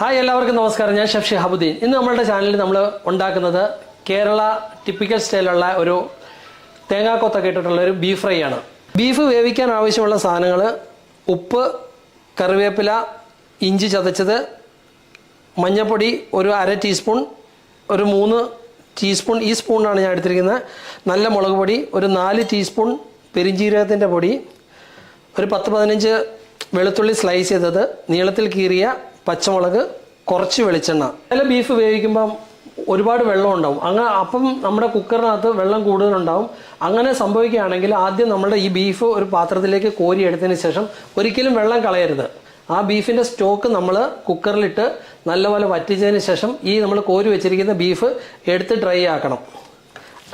Hi എല്ലാവർക്കും നമസ്കാരം. ഞാൻ ഷെഫ് ഷിഹാബുദ്ദീൻ. ഇന്ന് നമ്മളുടെ ചാനലിൽ നമ്മൾ ഉണ്ടാക്കുന്നത് കേരള ടിപ്പിക്കൽ സ്റ്റൈലുള്ള ഒരു തേങ്ങാക്കൊത്തൊക്കെ ഇട്ടിട്ടുള്ള ഒരു ബീഫ് ഫ്രൈ ആണ്. ബീഫ് വേവിക്കാൻ ആവശ്യമുള്ള സാധനങ്ങൾ ഉപ്പ്, കറിവേപ്പില, ഇഞ്ചി ചതച്ചത്, മഞ്ഞൾപ്പൊടി ഒരു 1/2 ടീസ്പൂൺ, ഒരു 3 ടീസ്പൂൺ ഈ സ്പൂണാണ് ഞാൻ എടുത്തിരിക്കുന്നത്. നല്ല മുളക് പൊടി ഒരു 4 ടീസ്പൂൺ, പെരിഞ്ജീരകത്തിൻ്റെ പൊടി, ഒരു 10-15 വെളുത്തുള്ളി സ്ലൈസ് ചെയ്തത്, നീളത്തിൽ കീറിയ പച്ചമുളക്, കുറച്ച് വെളിച്ചെണ്ണ. ചില ബീഫ് വേവിക്കുമ്പം ഒരുപാട് വെള്ളം ഉണ്ടാവും. അപ്പം നമ്മുടെ കുക്കറിനകത്ത് വെള്ളം കൂടുതലുണ്ടാവും. അങ്ങനെ സംഭവിക്കുകയാണെങ്കിൽ ആദ്യം നമ്മുടെ ഈ ബീഫ് ഒരു പാത്രത്തിലേക്ക് കോരി എടുത്തതിന് ശേഷം ഒരിക്കലും വെള്ളം കളയരുത്. ആ ബീഫിൻ്റെ സ്റ്റോക്ക് നമ്മൾ കുക്കറിലിട്ട് നല്ലപോലെ വറ്റിച്ചതിന് ശേഷം ഈ നമ്മൾ കോരി വെച്ചിരിക്കുന്ന ബീഫ് എടുത്ത് ഡ്രൈ ആക്കണം.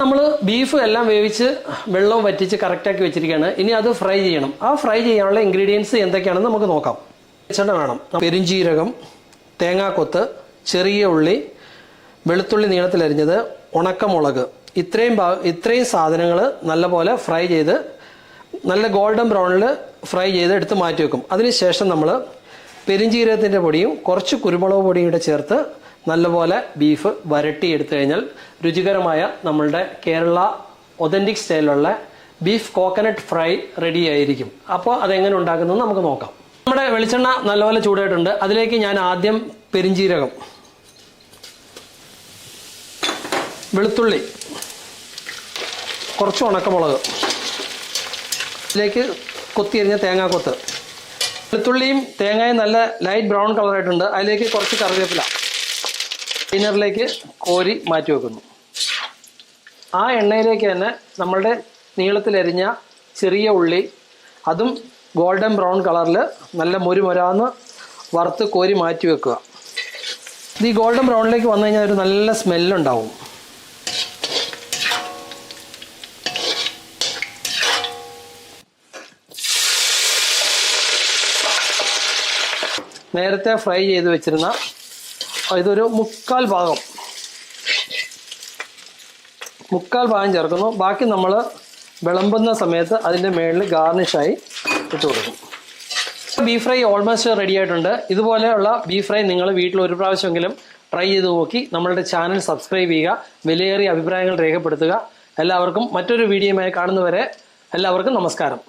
നമ്മൾ ബീഫ് എല്ലാം വേവിച്ച് വെള്ളവും വറ്റിച്ച് കറക്റ്റാക്കി വെച്ചിരിക്കുകയാണ്. ഇനി അത് ഫ്രൈ ചെയ്യണം. ആ ഫ്രൈ ചെയ്യാനുള്ള ഇൻഗ്രീഡിയൻസ് എന്തൊക്കെയാണെന്ന് നമുക്ക് നോക്കാം. വെളിച്ചെണ്ണ വേണം, പെരുംജീരകം, തേങ്ങാക്കൊത്ത്, ചെറിയ ഉള്ളി, വെളുത്തുള്ളി നീളത്തിലരിഞ്ഞത്, ഉണക്കമുളക്, ഇത്രയും സാധനങ്ങൾ നല്ലപോലെ ഫ്രൈ ചെയ്ത് നല്ല ഗോൾഡൻ ബ്രൗണിൽ ഫ്രൈ ചെയ്ത് എടുത്ത് മാറ്റി വെക്കും. അതിനുശേഷം നമ്മൾ പെരുംജീരകത്തിൻ്റെ പൊടിയും കുറച്ച് കുരുമുളക് പൊടിയും കൂടെ ചേർത്ത് നല്ലപോലെ ബീഫ് വരട്ടി എടുത്തു കഴിഞ്ഞാൽ രുചികരമായ നമ്മളുടെ കേരള ഒതൻറ്റിക് സ്റ്റൈലിലുള്ള ബീഫ് കോക്കനട്ട് ഫ്രൈ റെഡി ആയിരിക്കും. അപ്പോൾ അതെങ്ങനെ ഉണ്ടാക്കുന്നതെന്ന് നമുക്ക് നോക്കാം. നമ്മുടെ വെളിച്ചെണ്ണ നല്ലപോലെ ചൂടായിട്ടുണ്ട്. അതിലേക്ക് ഞാൻ ആദ്യം പെരുംജീരകം, വെളുത്തുള്ളി, കുറച്ച് ഉണക്കമുളക്, ഇതിലേക്ക് കൊത്തിയരിഞ്ഞ തേങ്ങാക്കൊത്ത്, വെളുത്തുള്ളിയും തേങ്ങയും നല്ല ലൈറ്റ് ബ്രൗൺ കളറായിട്ടുണ്ട്. അതിലേക്ക് കുറച്ച് കറിവേപ്പില ഡിന്നറിലേക്ക് കോരി മാറ്റി വെക്കുന്നു. ആ എണ്ണയിലേക്ക് തന്നെ നമ്മളുടെ നീളത്തിലരിഞ്ഞ ചെറിയ ഉള്ളി, അതും ഗോൾഡൻ ബ്രൗൺ കളറിൽ നല്ല മൊരാന്ന് വറുത്ത് കോരി മാറ്റി വെക്കുക. ഇത് ഈ ഗോൾഡൻ ബ്രൗണിലേക്ക് വന്നു കഴിഞ്ഞാൽ ഒരു നല്ല സ്മെല്ലുണ്ടാവും. നേരത്തെ ഫ്രൈ ചെയ്ത് വെച്ചിരുന്ന ഇതൊരു മുക്കാൽ ഭാഗം ചേർക്കുന്നു. ബാക്കി നമ്മൾ വിളമ്പുന്ന സമയത്ത് അതിൻ്റെ മേളിൽ ഗാർണിഷായി ഇട്ട് കൊടുക്കും. ബീഫ് ഫ്രൈ ഓൾമോസ്റ്റ് റെഡി ആയിട്ടുണ്ട്. ഇതുപോലെയുള്ള ബീഫ് ഫ്രൈ നിങ്ങൾ വീട്ടിൽ ഒരു പ്രാവശ്യമെങ്കിലും ട്രൈ ചെയ്ത് നോക്കി നമ്മളുടെ ചാനൽ സബ്സ്ക്രൈബ് ചെയ്യുക, വിലയേറിയ അഭിപ്രായങ്ങൾ രേഖപ്പെടുത്തുക. എല്ലാവർക്കും മറ്റൊരു വീഡിയോയുമായി കാണുന്നവരെ എല്ലാവർക്കും നമസ്കാരം.